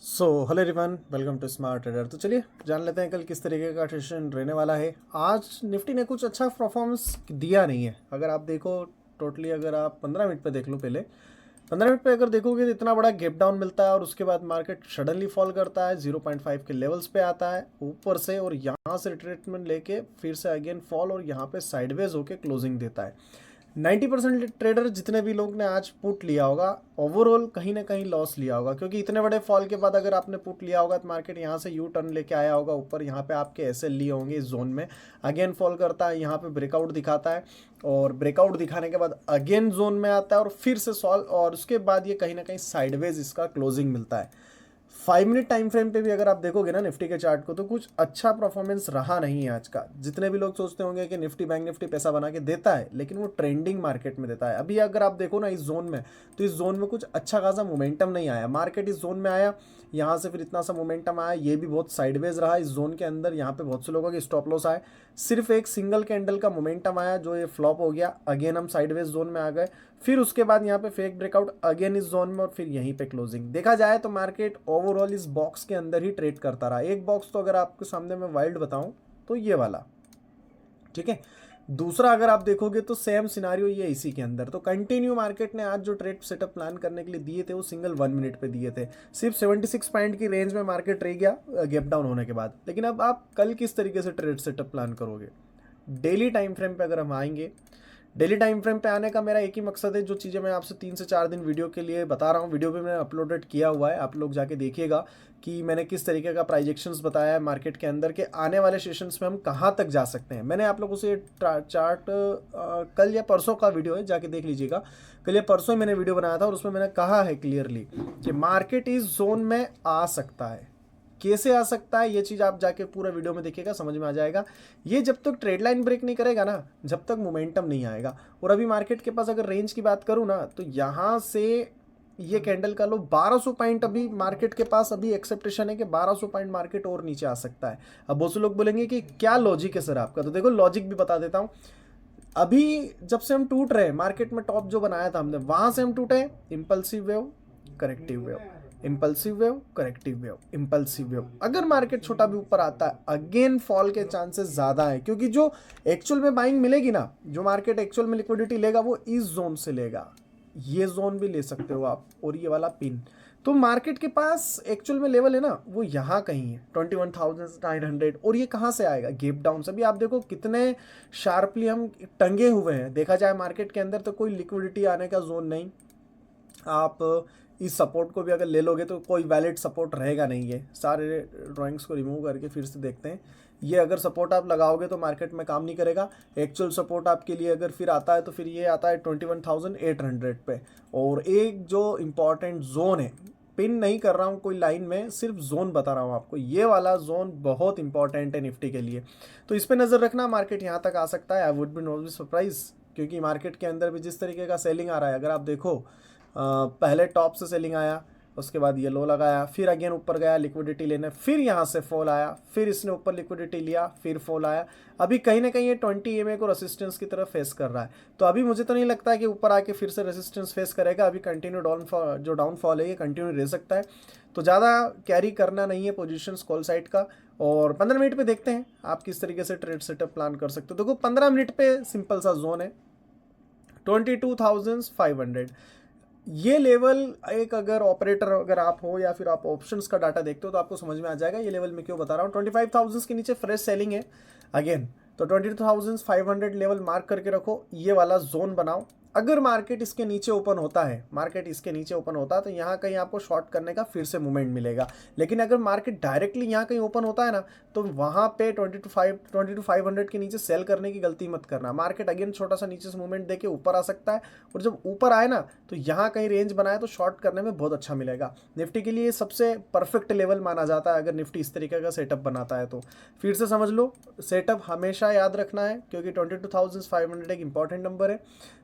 Hello everyone, welcome to smart trader. तो चलिए जान लेते हैं कल किस तरीके का सेशन रहने वाला है। आज निफ्टी ने कुछ अच्छा परफॉर्मेंस दिया नहीं है। अगर आप देखो टोटली, अगर आप 15 मिनट पे देख लो, पहले 15 मिनट पे अगर देखोगे तो इतना बड़ा गैप डाउन मिलता है और उसके बाद मार्केट सडनली फॉल करता है, 0.5 के लेवल्स पे आता है ऊपर से, और यहाँ से रिट्रेसमेंट लेके फिर से अगेन फॉल और यहाँ पे साइडवेज होके क्लोजिंग देता है। 90% ट्रेडर जितने भी लोग ने आज पुट लिया होगा, ओवरऑल कहीं ना कहीं लॉस लिया होगा, क्योंकि इतने बड़े फॉल के बाद अगर आपने पुट लिया होगा तो मार्केट यहाँ से यू टर्न लेके आया होगा ऊपर। यहाँ पे आपके एसएल लिए होंगे इस जोन में, अगेन फॉल करता है, यहाँ पे ब्रेकआउट दिखाता है और ब्रेकआउट दिखाने के बाद अगेन जोन में आता है और फिर से सॉल्व, और उसके बाद ये कहीं ना कहीं साइडवेज इसका क्लोजिंग मिलता है। 5 मिनट टाइम फ्रेम पे भी अगर आप देखोगे ना निफ्टी के चार्ट को, तो कुछ अच्छा परफॉर्मेंस रहा नहीं है आज का। जितने भी लोग सोचते होंगे कि निफ्टी बैंक निफ्टी पैसा बना के देता है, लेकिन वो ट्रेंडिंग मार्केट में देता है। अभी अगर आप देखो ना इस जोन में, तो इस जोन में कुछ अच्छा खासा मोमेंटम नहीं आया। मार्केट इस जोन में आया, यहाँ से फिर इतना सा मोमेंटम आया, ये भी बहुत साइडवेज रहा इस जोन के अंदर। यहाँ पे बहुत से लोगों के स्टॉप लॉस आए, सिर्फ एक सिंगल कैंडल का मोमेंटम आया जो ये फ्लॉप हो गया। अगेन हम साइडवेज जोन में आ गए, फिर उसके बाद यहाँ पे फेक ब्रेकआउट अगेन इस जोन में, और फिर यहीं पे क्लोजिंग। देखा जाए तो मार्केट ओवरऑल इस बॉक्स के अंदर ही ट्रेड करता रहा। एक बॉक्स तो अगर आपके सामने मैं वाइल्ड बताऊं तो ये वाला, ठीक है। दूसरा अगर आप देखोगे तो सेम सिनारियो ये इसी के अंदर। तो कंटिन्यू मार्केट ने आज जो ट्रेड सेटअप प्लान करने के लिए दिए थे वो सिंगल 1 मिनट पे दिए थे। सिर्फ 76 पॉइंट की रेंज में मार्केट रह गया गैप डाउन होने के बाद। लेकिन अब आप कल किस तरीके से ट्रेड सेटअप प्लान करोगे? डेली टाइम फ्रेम पे अगर हम आएंगे, डेली टाइम फ्रेम पे आने का मेरा एक ही मकसद है, जो चीज़ें मैं आपसे 3 से 4 दिन वीडियो के लिए बता रहा हूँ, वीडियो भी मैंने अपलोडेड किया हुआ है, आप लोग जाके देखिएगा कि मैंने किस तरीके का प्राइजेक्शंस बताया है मार्केट के अंदर के आने वाले सेशंस में हम कहाँ तक जा सकते हैं। मैंने आप लोगों से चार्ट कल या परसों का वीडियो है, जाके देख लीजिएगा। कल या परसों ही मैंने वीडियो बनाया था और उसमें मैंने कहा है क्लियरली कि मार्केट इस जोन में आ सकता है। कैसे आ सकता है ये चीज़ आप जाके पूरा वीडियो में देखिएगा, समझ में आ जाएगा। ये जब तक ट्रेड लाइन ब्रेक नहीं करेगा ना, जब तक मोमेंटम नहीं आएगा। और अभी मार्केट के पास अगर रेंज की बात करूँ ना, तो यहाँ से ये कैंडल का लो 1200 पॉइंट अभी मार्केट के पास अभी एक्सेप्टेशन है कि 1200 पॉइंट मार्केट और नीचे आ सकता है। अब बहुत से लोग बोलेंगे कि क्या लॉजिक है सर आपका, तो देखो लॉजिक भी बता देता हूँ। अभी जब से हम टूट रहे, मार्केट में टॉप जो बनाया था हमने, वहां से हम टूटे, impulsive wave, corrective wave, impulsive wave, corrective wave, impulsive wave. अगर मार्केट छोटा भी ऊपर आता है, अगेन फॉल के चांसेस ज्यादा है, क्योंकि जो एक्चुअल में बाइंग मिलेगी ना, जो मार्केट एक्चुअल में लिक्विडिटी लेगा वो इस जोन से लेगा। ये जोन भी ले सकते हो आप, और ये वाला पिन। तो मार्केट के पास एक्चुअल में लेवल है ना, वो यहाँ कहीं है 21,900। और ये कहाँ से आएगा? गैप डाउन से। भी आप देखो कितने शार्पली हम टंगे हुए हैं। देखा जाए मार्केट के अंदर तो कोई लिक्विडिटी आने का जोन नहीं। आप इस सपोर्ट को भी अगर ले लोगे तो कोई वैलिड सपोर्ट रहेगा नहीं। ये सारे ड्राइंग्स को रिमूव करके फिर से देखते हैं। ये अगर सपोर्ट आप लगाओगे तो मार्केट में काम नहीं करेगा। एक्चुअल सपोर्ट आपके लिए अगर फिर आता है तो फिर ये आता है 21,800 पे। और एक जो इम्पॉर्टेंट जोन है, पिन नहीं कर रहा हूँ कोई लाइन में, सिर्फ जोन बता रहा हूँ आपको, ये वाला जोन बहुत इंपॉर्टेंट है निफ्टी के लिए। तो इस पर नज़र रखना, मार्केट यहाँ तक आ सकता है। I would be not be surprise, क्योंकि मार्केट के अंदर भी जिस तरीके का सेलिंग आ रहा है, अगर आप देखो पहले टॉप से सेलिंग आया, उसके बाद ये लो लगाया, फिर अगेन ऊपर गया लिक्विडिटी लेने, फिर यहाँ से फॉल आया, फिर इसने ऊपर लिक्विडिटी लिया, फिर फॉल आया। अभी कहीं ना कहीं ये 20 EMA को रेसिस्टेंस की तरफ फेस कर रहा है। तो अभी मुझे तो नहीं लगता है कि ऊपर आके फिर से रेसिस्टेंस फेस करेगा। अभी कंटिन्यू डाउनफॉल, जो डाउनफॉल है ये कंटिन्यू रह सकता है। तो ज़्यादा कैरी करना नहीं है पोजिशन कॉल साइड का। और 15 मिनट पे देखते हैं आप किस तरीके से ट्रेड सेटअप प्लान कर सकते हो। देखो 15 मिनट पे सिंपल सा जोन है 22,500। ये लेवल एक, अगर ऑपरेटर अगर आप हो या फिर आप ऑप्शंस का डाटा देखते हो तो आपको समझ में आ जाएगा ये लेवल मैं क्यों बता रहा हूँ। 25,000 के नीचे फ्रेश सेलिंग है अगेन। तो 22,500 लेवल मार्क करके रखो, ये वाला जोन बनाओ। अगर मार्केट इसके नीचे ओपन होता है, मार्केट इसके नीचे ओपन होता है तो यहाँ कहीं आपको शॉर्ट करने का फिर से मूवमेंट मिलेगा। लेकिन अगर मार्केट डायरेक्टली यहाँ कहीं ओपन होता है ना, तो वहाँ पे 22,500 के नीचे सेल करने की गलती मत करना। मार्केट अगेन छोटा सा नीचे से मूवमेंट देके ऊपर आ सकता है, और जब ऊपर आए ना तो यहाँ कहीं रेंज बनाए तो शॉर्ट करने में बहुत अच्छा मिलेगा। निफ्टी के लिए सबसे परफेक्ट लेवल माना जाता है अगर निफ्टी इस तरीके का सेटअप बनाता है तो। फिर से समझ लो, सेटअप हमेशा याद रखना है, क्योंकि 22,500 एक इंपॉर्टेंट नंबर है।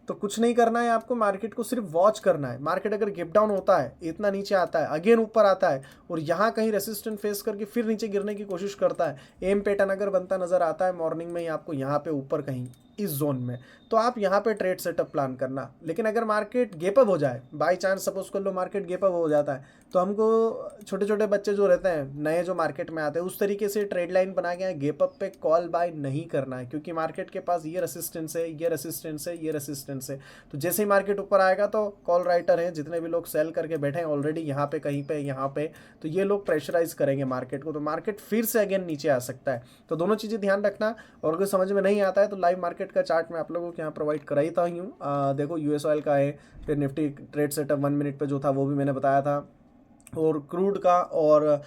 तो कुछ नहीं करना है आपको, मार्केट को सिर्फ वॉच करना है। मार्केट अगर गिप डाउन होता है, इतना नीचे आता है, अगेन ऊपर आता है और यहाँ कहीं रेसिस्टेंट फेस करके फिर नीचे गिरने की कोशिश करता है, एम पैटर्न अगर बनता नजर आता है मॉर्निंग में ही आपको यहाँ पे ऊपर कहीं, इस जोन में, तो आप यहाँ पे ट्रेड सेटअप प्लान करना। लेकिन अगर मार्केट गेप अप हो जाए, बाई चांस सपोज कर लो मार्केट गेप अप हो जाता है, तो हमको छोटे छोटे बच्चे जो रहते हैं नए जो मार्केट में आते हैं उस तरीके से ट्रेड लाइन बना के गेप अप पे कॉल बाय नहीं करना है, क्योंकि मार्केट के पास ये रेसिस्टेंस है, ये रेसिस्टेंस है, ये रेसिस्टेंस है। तो जैसे ही मार्केट ऊपर आएगा तो कॉल राइटर हैं जितने भी लोग सेल करके बैठे हैं ऑलरेडी यहाँ पे कहीं पे यहाँ पे, तो ये लोग प्रेशराइज करेंगे मार्केट को, तो मार्केट फिर से अगेन नीचे आ सकता है। तो दोनों चीज़ें ध्यान रखना। और अगर समझ में नहीं आता है तो लाइव मार्केट का चार्ट मैं आप लोगों को यहाँ प्रोवाइड कराता ही हूँ। देखो यूएस ऑयल का है, फिर निफ्टी ट्रेड सेटअप 1 मिनट पे जो था वो भी मैंने बताया था, और क्रूड का, और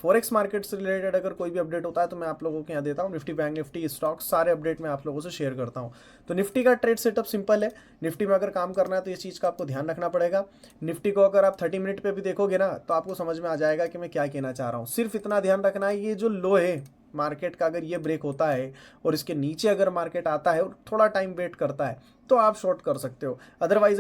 फॉरेक्स मार्केट से रिलेटेड अगर कोई भी अपडेट होता है तो मैं आप लोगों के यहाँ देता हूँ। निफ्टी, बैंक निफ्टी, स्टॉक्स, सारे अपडेट मैं आप लोगों से शेयर करता हूँ। तो निफ्टी का ट्रेड सेटअप सिंपल है। निफ्टी में अगर काम करना है तो इस चीज़ का आपको ध्यान रखना पड़ेगा। निफ्टी को अगर आप 30 मिनट पे भी देखोगे ना तो आपको समझ में आ जाएगा कि मैं क्या कहना चाह रहा हूँ। सिर्फ इतना ध्यान रखना है, ये जो लो है मार्केट का, अगर ये ब्रेक होता है और इसके नीचे अगर मार्केट आता है और थोड़ा टाइम वेट करता है तो आप शॉर्ट कर सकते हो। अदरवाइज